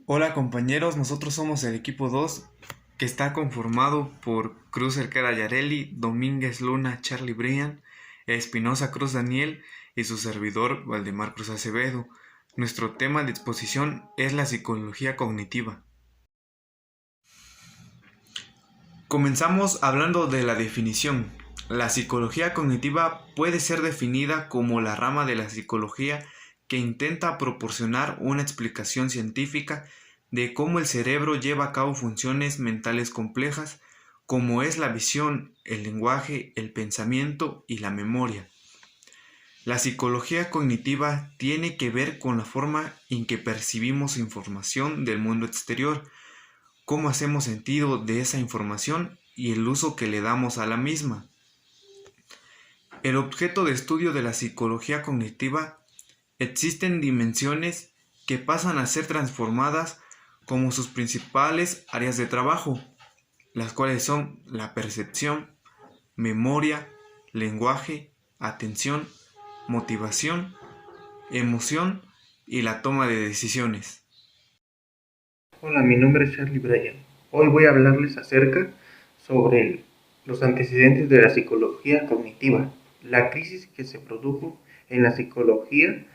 Hola compañeros, nosotros somos el equipo 2 que está conformado por Cruz Cerquera Yareli, Domínguez Luna, Charlie Brian, Espinosa Cruz Daniel y su servidor Valdemar Cruz Acevedo. Nuestro tema de exposición es la psicología cognitiva. Comenzamos hablando de la definición. La psicología cognitiva puede ser definida como la rama de la psicología que intenta proporcionar una explicación científica de cómo el cerebro lleva a cabo funciones mentales complejas, como es la visión, el lenguaje, el pensamiento y la memoria. La psicología cognitiva tiene que ver con la forma en que percibimos información del mundo exterior, cómo hacemos sentido de esa información y el uso que le damos a la misma. El objeto de estudio de la psicología cognitiva existen dimensiones que pasan a ser transformadas como sus principales áreas de trabajo, las cuales son la percepción, memoria, lenguaje, atención, motivación, emoción y la toma de decisiones. Hola, mi nombre es Charlie Bryan. Hoy voy a hablarles acerca sobre los antecedentes de la psicología cognitiva, la crisis que se produjo en la psicología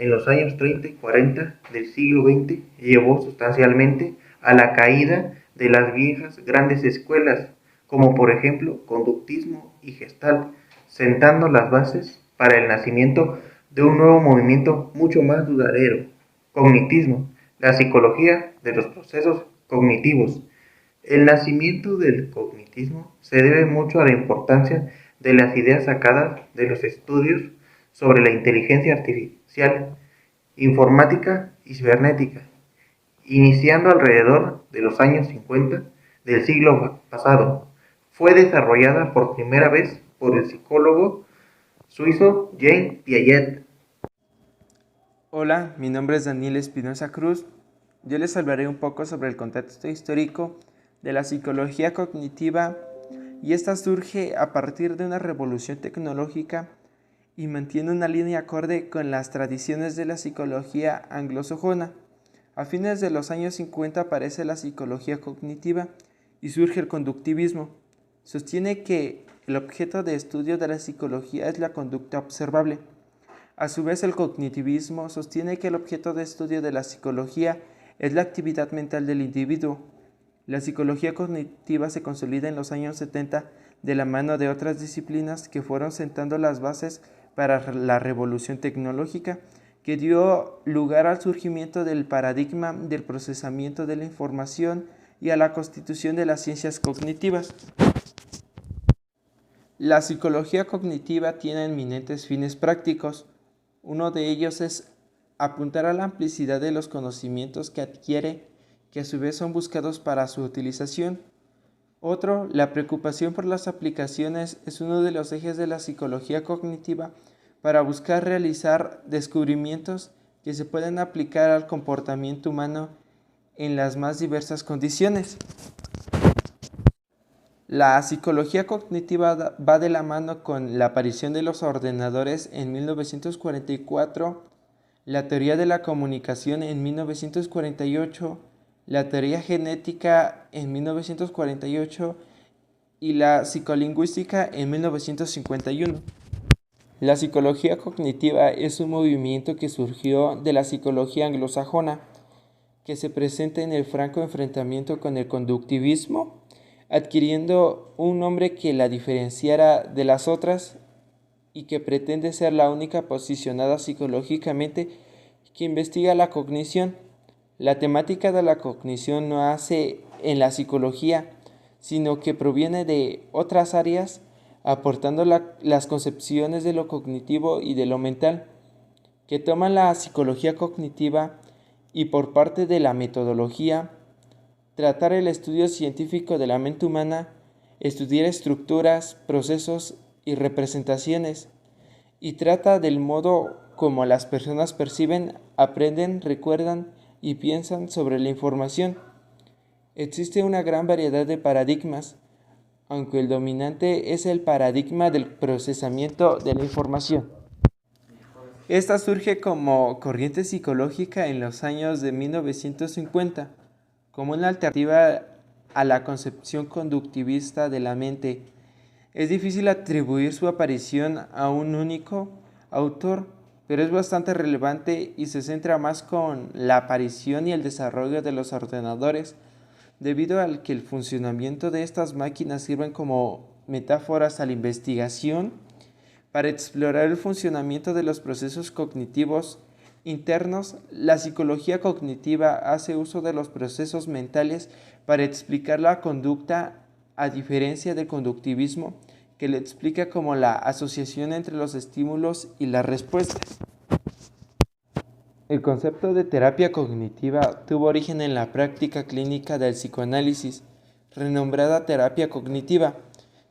en los años 30 y 40 del siglo XX llevó sustancialmente a la caída de las viejas grandes escuelas, como por ejemplo conductismo y Gestalt, sentando las bases para el nacimiento de un nuevo movimiento mucho más duradero, cognitismo, la psicología de los procesos cognitivos. El nacimiento del cognitismo se debe mucho a la importancia de las ideas sacadas de los estudios sobre la inteligencia artificial, informática y cibernética, iniciando alrededor de los años 50 del siglo pasado. Fue desarrollada por primera vez por el psicólogo suizo Jean Piaget. Hola, mi nombre es Daniel Espinosa Cruz. Yo les hablaré un poco sobre el contexto histórico de la psicología cognitiva y esta surge a partir de una revolución tecnológica y mantiene una línea acorde con las tradiciones de la psicología anglosajona. A fines de los años 50 aparece la psicología cognitiva y surge el conductivismo. Sostiene que el objeto de estudio de la psicología es la conducta observable. A su vez, el cognitivismo sostiene que el objeto de estudio de la psicología es la actividad mental del individuo. La psicología cognitiva se consolida en los años 70 de la mano de otras disciplinas que fueron sentando las bases para la revolución tecnológica que dio lugar al surgimiento del paradigma del procesamiento de la información y a la constitución de las ciencias cognitivas. La psicología cognitiva tiene eminentes fines prácticos. Uno de ellos es apuntar a la amplicidad de los conocimientos que adquiere, que a su vez son buscados para su utilización. Otro, la preocupación por las aplicaciones es uno de los ejes de la psicología cognitiva para buscar realizar descubrimientos que se puedan aplicar al comportamiento humano en las más diversas condiciones. La psicología cognitiva va de la mano con la aparición de los ordenadores en 1944, la teoría de la comunicación en 1948, la teoría genética en 1948 y la psicolingüística en 1951. La psicología cognitiva es un movimiento que surgió de la psicología anglosajona, que se presenta en el franco enfrentamiento con el conductivismo, adquiriendo un nombre que la diferenciara de las otras y que pretende ser la única posicionada psicológicamente que investiga la cognición. La temática de la cognición no hace en la psicología, sino que proviene de otras áreas, aportando las concepciones de lo cognitivo y de lo mental, que toman la psicología cognitiva y por parte de la metodología, tratar el estudio científico de la mente humana, estudiar estructuras, procesos y representaciones, y trata del modo como las personas perciben, aprenden, recuerdan y piensan sobre la información. Existe una gran variedad de paradigmas, aunque el dominante es el paradigma del procesamiento de la información. Esta surge como corriente psicológica en los años de 1950, como una alternativa a la concepción conductivista de la mente. Es difícil atribuir su aparición a un único autor, pero es bastante relevante y se centra más con la aparición y el desarrollo de los ordenadores, debido al que el funcionamiento de estas máquinas sirven como metáforas a la investigación para explorar el funcionamiento de los procesos cognitivos internos. La psicología cognitiva hace uso de los procesos mentales para explicar la conducta, a diferencia del conductivismo, que lo explica como la asociación entre los estímulos y las respuestas. El concepto de terapia cognitiva tuvo origen en la práctica clínica del psicoanálisis, renombrada terapia cognitiva.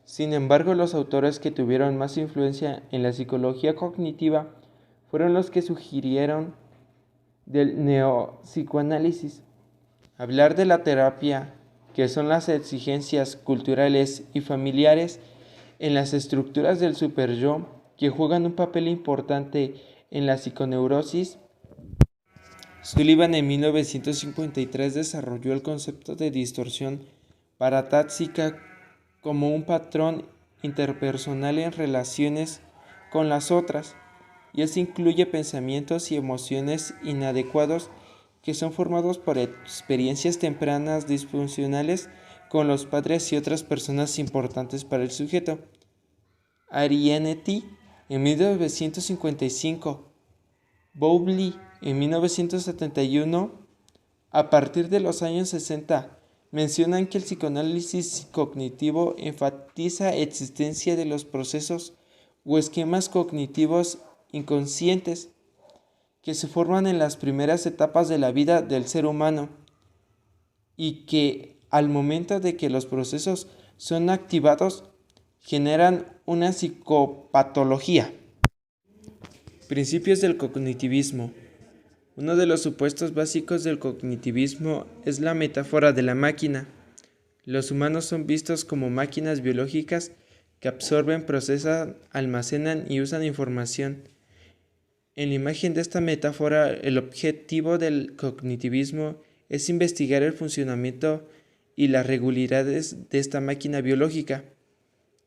Sin embargo, los autores que tuvieron más influencia en la psicología cognitiva fueron los que sugirieron del neopsicoanálisis. Hablar de la terapia, que son las exigencias culturales y familiares en las estructuras del superyo, que juegan un papel importante en la psiconeurosis. Sullivan en 1953 desarrolló el concepto de distorsión paratáxica como un patrón interpersonal en relaciones con las otras, y esto incluye pensamientos y emociones inadecuados que son formados por experiencias tempranas disfuncionales con los padres y otras personas importantes para el sujeto. Arianetti en 1955, Bowlby en 1971, a partir de los años 60, mencionan que el psicoanálisis cognitivo enfatiza existencia de los procesos o esquemas cognitivos inconscientes que se forman en las primeras etapas de la vida del ser humano y que al momento de que los procesos son activados generan una psicopatología. Principios del cognitivismo. Uno de los supuestos básicos del cognitivismo es la metáfora de la máquina. Los humanos son vistos como máquinas biológicas que absorben, procesan, almacenan y usan información. En la imagen de esta metáfora, el objetivo del cognitivismo es investigar el funcionamiento y las regularidades de esta máquina biológica.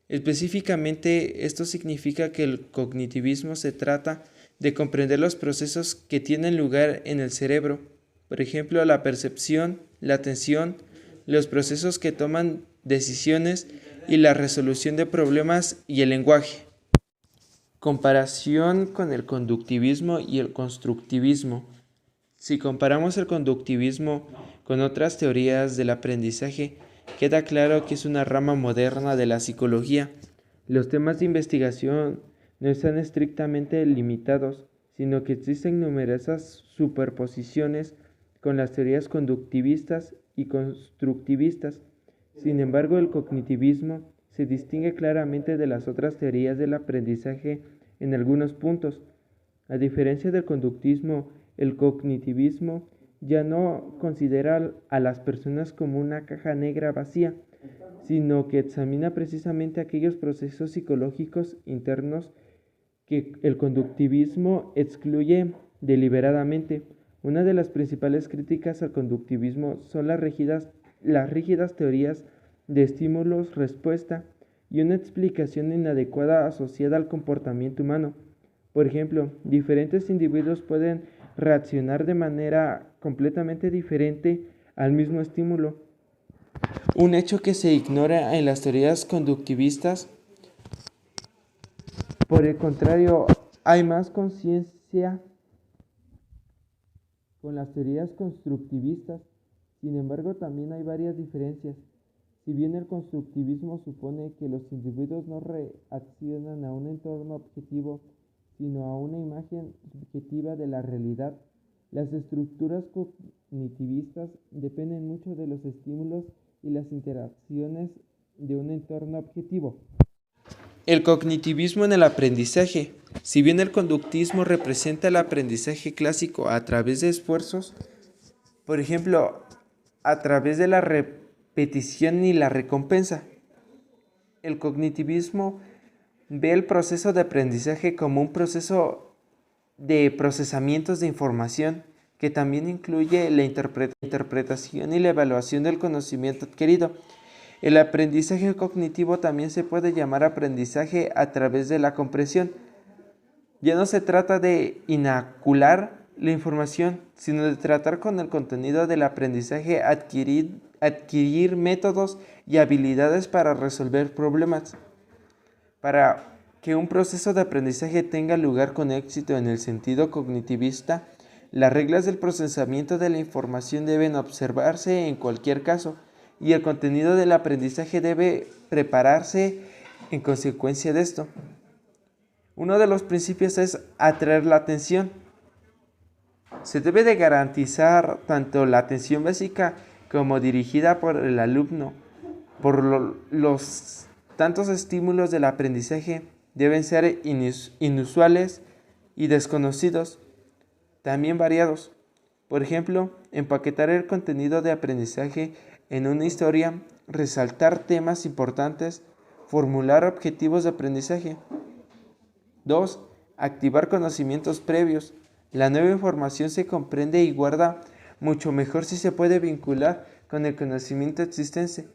Específicamente, esto significa que el cognitivismo se trata de comprender los procesos que tienen lugar en el cerebro, por ejemplo, la percepción, la atención, los procesos que toman decisiones y la resolución de problemas y el lenguaje. Comparación con el conductivismo y el constructivismo. Si comparamos el conductivismo con otras teorías del aprendizaje, queda claro que es una rama moderna de la psicología. Los temas de investigación no están estrictamente limitados, sino que existen numerosas superposiciones con las teorías conductivistas y constructivistas. Sin embargo, el cognitivismo se distingue claramente de las otras teorías del aprendizaje en algunos puntos. A diferencia del conductismo, el cognitivismo ya no considera a las personas como una caja negra vacía, sino que examina precisamente aquellos procesos psicológicos internos que el conductivismo excluye deliberadamente. Una de las principales críticas al conductivismo son las rígidas teorías de estímulos-respuesta y una explicación inadecuada asociada al comportamiento humano. Por ejemplo, diferentes individuos pueden reaccionar de manera completamente diferente al mismo estímulo. Un hecho que se ignora en las teorías conductivistas. Por el contrario, hay más conciencia con las teorías constructivistas. Sin embargo, también hay varias diferencias. Si bien el constructivismo supone que los individuos no reaccionan a un entorno objetivo, sino a una imagen subjetiva de la realidad, las estructuras cognitivistas dependen mucho de los estímulos y las interacciones de un entorno objetivo. El cognitivismo en el aprendizaje. Si bien el conductismo representa el aprendizaje clásico a través de esfuerzos, por ejemplo, a través de la repetición y la recompensa, el cognitivismo ve el proceso de aprendizaje como un proceso de procesamientos de información, que también incluye la interpretación y la evaluación del conocimiento adquirido. El aprendizaje cognitivo también se puede llamar aprendizaje a través de la comprensión. Ya no se trata de inocular la información, sino de tratar con el contenido del aprendizaje, adquirir métodos y habilidades para resolver problemas. Para que un proceso de aprendizaje tenga lugar con éxito en el sentido cognitivista, las reglas del procesamiento de la información deben observarse en cualquier caso, y el contenido del aprendizaje debe prepararse en consecuencia de esto. Uno de los principios es atraer la atención. Se debe de garantizar tanto la atención básica como dirigida por el alumno. Los tantos estímulos del aprendizaje deben ser inusuales y desconocidos, también variados. Por ejemplo, empaquetar el contenido de aprendizaje en una historia, resaltar temas importantes, formular objetivos de aprendizaje. 2. Activar conocimientos previos. La nueva información se comprende y guarda mucho mejor si se puede vincular con el conocimiento existente.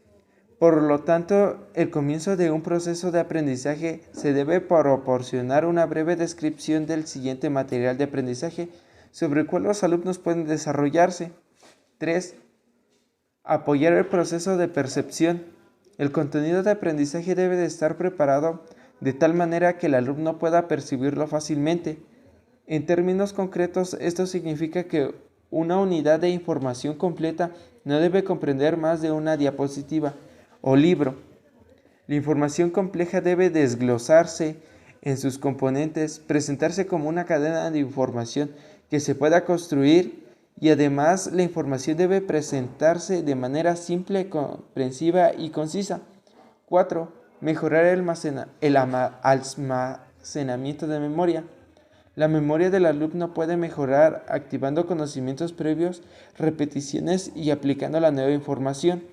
Por lo tanto, el comienzo de un proceso de aprendizaje se debe proporcionar una breve descripción del siguiente material de aprendizaje sobre el cual los alumnos pueden desarrollarse. 3. Apoyar el proceso de percepción. El contenido de aprendizaje debe de estar preparado de tal manera que el alumno pueda percibirlo fácilmente. En términos concretos, esto significa que una unidad de información completa no debe comprender más de una diapositiva o libro. La información compleja debe desglosarse en sus componentes, presentarse como una cadena de información que se pueda construir, y además la información debe presentarse de manera simple, comprensiva y concisa. 4. Mejorar el almacenamiento de memoria. La memoria del alumno puede mejorar activando conocimientos previos, repeticiones y aplicando la nueva información.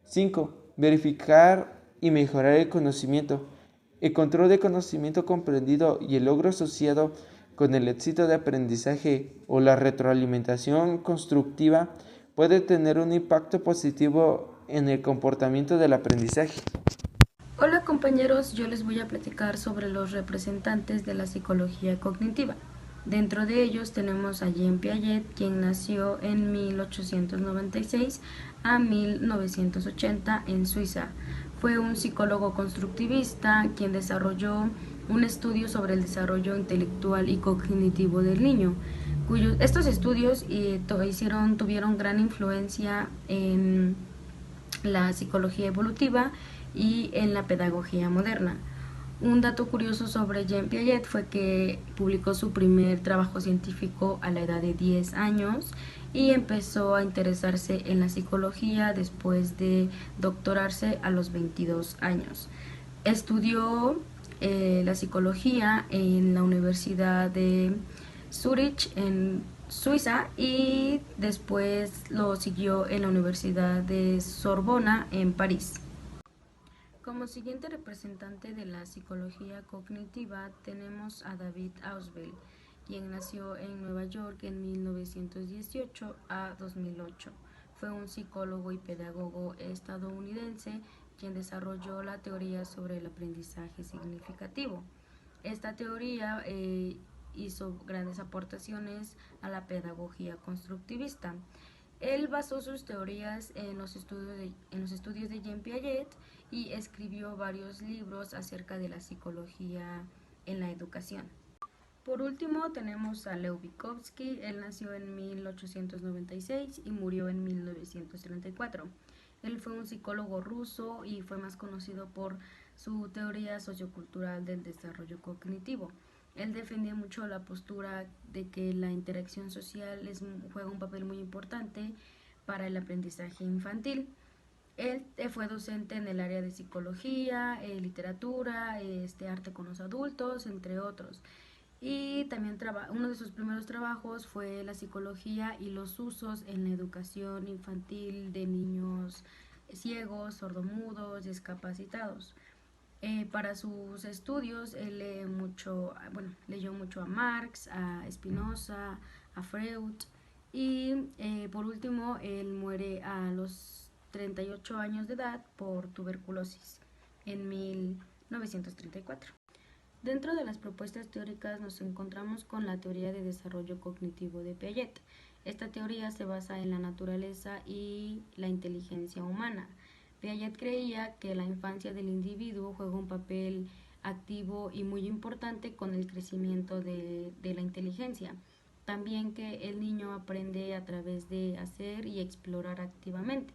5. Verificar y mejorar el conocimiento. El control de conocimiento comprendido y el logro asociado con el éxito de aprendizaje o la retroalimentación constructiva puede tener un impacto positivo en el comportamiento del aprendizaje. Hola compañeros, yo les voy a platicar sobre los representantes de la psicología cognitiva. Dentro de ellos tenemos a Jean Piaget, quien nació en 1896 a 1980 en Suiza. Fue un psicólogo constructivista quien desarrolló un estudio sobre el desarrollo intelectual y cognitivo del niño. Estos estudios tuvieron gran influencia en la psicología evolutiva y en la pedagogía moderna. Un dato curioso sobre Jean Piaget fue que publicó su primer trabajo científico a la edad de 10 años y empezó a interesarse en la psicología después de doctorarse a los 22 años. Estudió la psicología en la Universidad de Zurich en Suiza y después lo siguió en la Universidad de Sorbona en París. Como siguiente representante de la psicología cognitiva tenemos a David Ausubel, quien nació en Nueva York en 1918 a 2008. Fue un psicólogo y pedagogo estadounidense quien desarrolló la teoría sobre el aprendizaje significativo. Esta teoría hizo grandes aportaciones a la pedagogía constructivista. Él basó sus teorías en los estudios de Jean Piaget y escribió varios libros acerca de la psicología en la educación. Por último tenemos a Lev Vygotsky. Él nació en 1896 y murió en 1934. Él fue un psicólogo ruso y fue más conocido por su teoría sociocultural del desarrollo cognitivo. Él defendía mucho la postura de que la interacción social juega un papel muy importante para el aprendizaje infantil. Él fue docente en el área de psicología, literatura, arte con los adultos, entre otros. Y también uno de sus primeros trabajos fue la psicología y los usos en la educación infantil de niños ciegos, sordomudos, discapacitados. Para sus estudios, él leyó mucho a Marx, a Spinoza, a Freud y por último, él muere a los 38 años de edad por tuberculosis en 1934. Dentro de las propuestas teóricas nos encontramos con la teoría de desarrollo cognitivo de Piaget. Esta teoría se basa en la naturaleza y la inteligencia humana. Piaget creía que la infancia del individuo juega un papel activo y muy importante con el crecimiento de la inteligencia. También que el niño aprende a través de hacer y explorar activamente.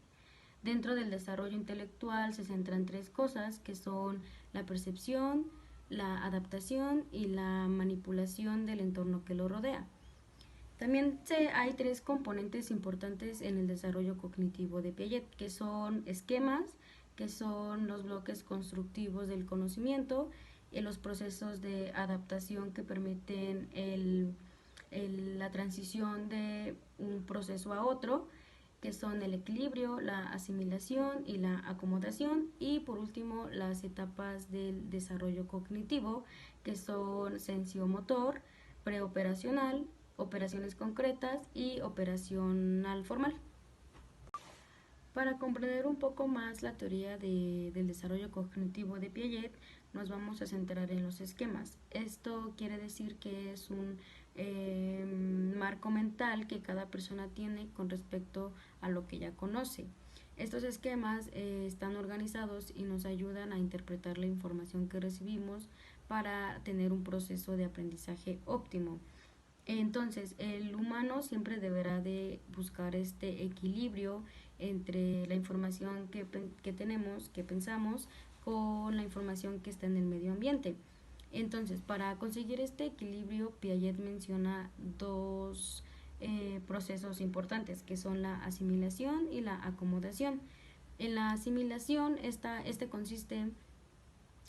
Dentro del desarrollo intelectual se centran tres cosas que son la percepción, la adaptación y la manipulación del entorno que lo rodea. También hay tres componentes importantes en el desarrollo cognitivo de Piaget, que son esquemas, que son los bloques constructivos del conocimiento, y los procesos de adaptación que permiten la transición de un proceso a otro, que son el equilibrio, la asimilación y la acomodación, y por último las etapas del desarrollo cognitivo, que son sensiomotor, preoperacional, operaciones concretas y operacional formal. Para comprender un poco más la teoría del desarrollo cognitivo de Piaget, nos vamos a centrar en los esquemas. Esto quiere decir que es un marco mental que cada persona tiene con respecto a lo que ya conoce. Estos esquemas están organizados y nos ayudan a interpretar la información que recibimos para tener un proceso de aprendizaje óptimo. Entonces, el humano siempre deberá de buscar este equilibrio entre la información que tenemos, que pensamos, con la información que está en el medio ambiente. Entonces, para conseguir este equilibrio, Piaget menciona dos procesos importantes, que son la asimilación y la acomodación. En la asimilación, este consiste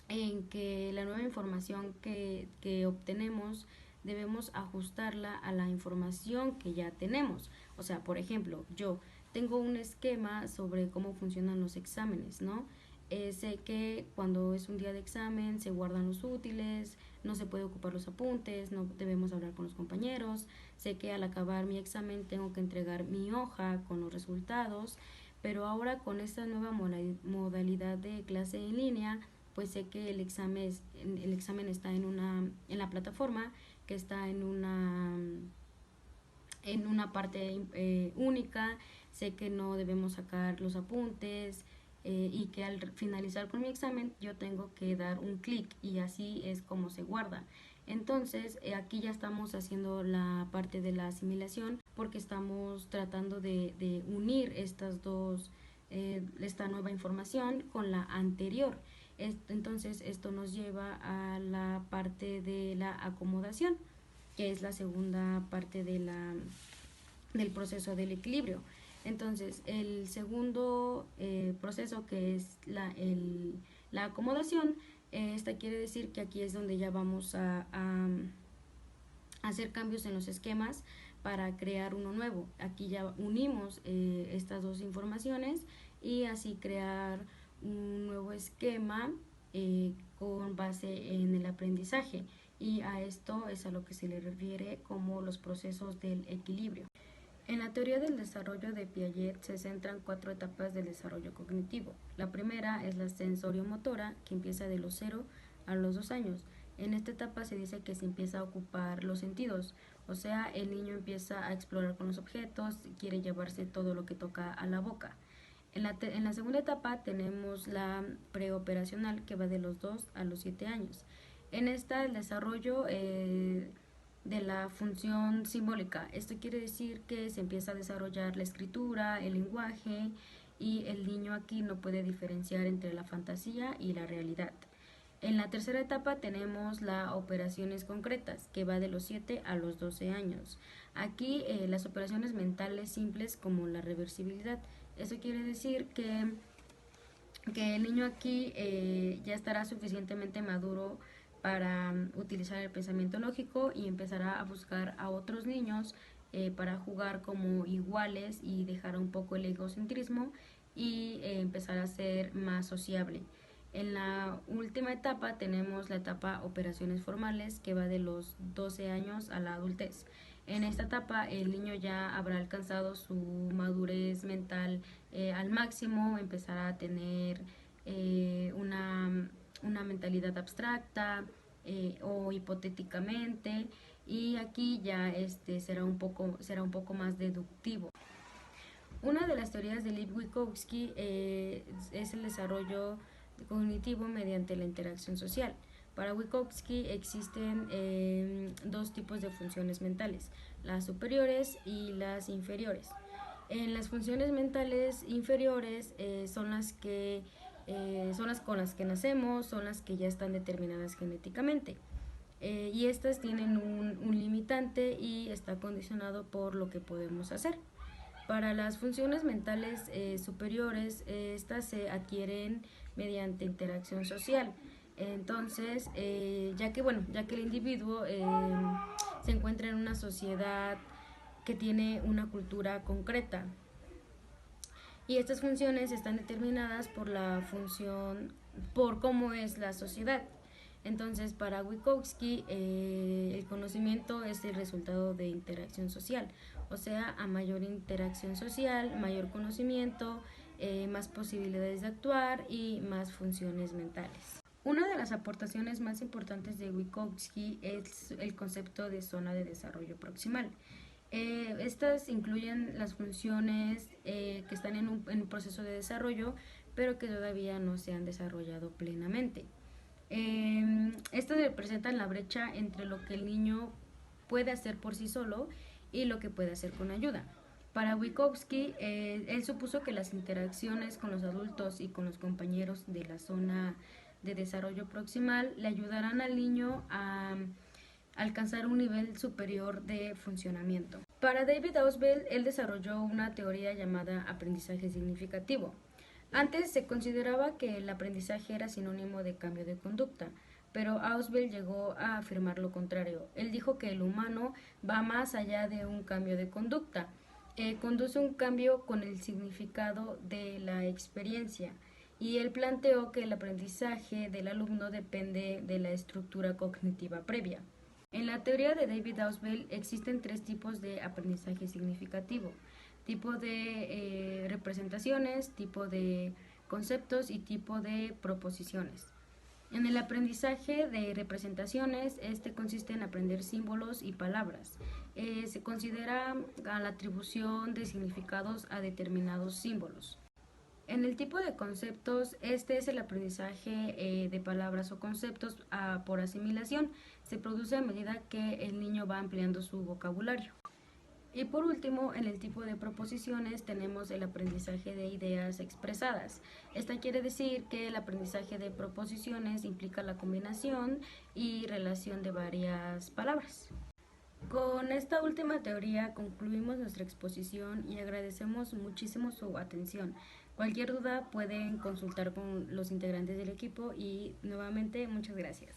en que la nueva información que obtenemos debemos ajustarla a la información que ya tenemos. O sea, por ejemplo, yo tengo un esquema sobre cómo funcionan los exámenes, ¿no? Sé que cuando es un día de examen se guardan los útiles, no se puede ocupar los apuntes, no debemos hablar con los compañeros. Sé que al acabar mi examen tengo que entregar mi hoja con los resultados, pero ahora con esta nueva modalidad de clase en línea, pues sé que el examen está en la plataforma, que está en una parte única. Sé que no debemos sacar los apuntes y que al finalizar con mi examen yo tengo que dar un clic y así es como se guarda. Entonces aquí ya estamos haciendo la parte de la asimilación porque estamos tratando de unir esta nueva información con la anterior. Entonces esto nos lleva a la parte de la acomodación, que es la segunda parte del proceso del equilibrio. Entonces el segundo proceso, que es la acomodación, esta quiere decir que aquí es donde ya vamos a hacer cambios en los esquemas para crear uno nuevo. Aquí ya unimos estas dos informaciones y así crear un nuevo esquema con base en el aprendizaje, y a esto es a lo que se le refiere como los procesos del equilibrio. En la teoría del desarrollo de Piaget se centran 4 etapas del desarrollo cognitivo. La primera es la sensoriomotora, que empieza de los 0 a los 2 años. En esta etapa se dice que se empieza a ocupar los sentidos, o sea, el niño empieza a explorar con los objetos, quiere llevarse todo lo que toca a la boca. En la segunda etapa tenemos la preoperacional, que va de los 2 a los 7 años. En esta el desarrollo de la función simbólica. Esto quiere decir que se empieza a desarrollar la escritura, el lenguaje, y el niño aquí no puede diferenciar entre la fantasía y la realidad. En la tercera etapa tenemos las operaciones concretas, que va de los 7 a los 12 años. Aquí las operaciones mentales simples, como la reversibilidad. Eso quiere decir que el niño aquí ya estará suficientemente maduro para utilizar el pensamiento lógico y empezará a buscar a otros niños para jugar como iguales y dejar un poco el egocentrismo y empezar a ser más sociable. En la última etapa tenemos la etapa operaciones formales, que va de los 12 años a la adultez. En esta etapa el niño ya habrá alcanzado su madurez mental al máximo, empezará a tener una mentalidad abstracta o hipotéticamente, y aquí ya será un poco más deductivo. Una de las teorías de Leib-Wykowski es el desarrollo cognitivo mediante la interacción social. Para Wykowski existen dos tipos de funciones mentales, las superiores y las inferiores. En las funciones mentales inferiores son las con las que nacemos, son las que ya están determinadas genéticamente. Y estas tienen un limitante y está condicionado por lo que podemos hacer. Para las funciones mentales superiores, estas se adquieren mediante interacción social. Entonces, ya que el individuo se encuentra en una sociedad que tiene una cultura concreta, y estas funciones están determinadas por cómo es la sociedad. Entonces, para Wykowski, el conocimiento es el resultado de interacción social, o sea, a mayor interacción social, mayor conocimiento, más posibilidades de actuar y más funciones mentales. Una de las aportaciones más importantes de Wykowski es el concepto de zona de desarrollo proximal. Estas incluyen las funciones que están en un proceso de desarrollo, pero que todavía no se han desarrollado plenamente. Estas representan la brecha entre lo que el niño puede hacer por sí solo y lo que puede hacer con ayuda. Para Wykowski, él supuso que las interacciones con los adultos y con los compañeros de la zona de desarrollo proximal le ayudarán al niño a alcanzar un nivel superior de funcionamiento. Para David Ausubel, él desarrolló una teoría llamada aprendizaje significativo. Antes se consideraba que el aprendizaje era sinónimo de cambio de conducta, pero Ausubel llegó a afirmar lo contrario. Él dijo que el humano va más allá de un cambio de conducta, conduce un cambio con el significado de la experiencia, y él planteó que el aprendizaje del alumno depende de la estructura cognitiva previa. En la teoría de David Ausubel existen tres tipos de aprendizaje significativo: tipo de representaciones, tipo de conceptos y tipo de proposiciones. En el aprendizaje de representaciones, este consiste en aprender símbolos y palabras. Se considera a la atribución de significados a determinados símbolos. En el tipo de conceptos, este es el aprendizaje de palabras o conceptos por asimilación. Se produce a medida que el niño va ampliando su vocabulario. Y por último, en el tipo de proposiciones tenemos el aprendizaje de ideas expresadas. Esta quiere decir que el aprendizaje de proposiciones implica la combinación y relación de varias palabras. Con esta última teoría concluimos nuestra exposición y agradecemos muchísimo su atención. Cualquier duda pueden consultar con los integrantes del equipo y nuevamente muchas gracias.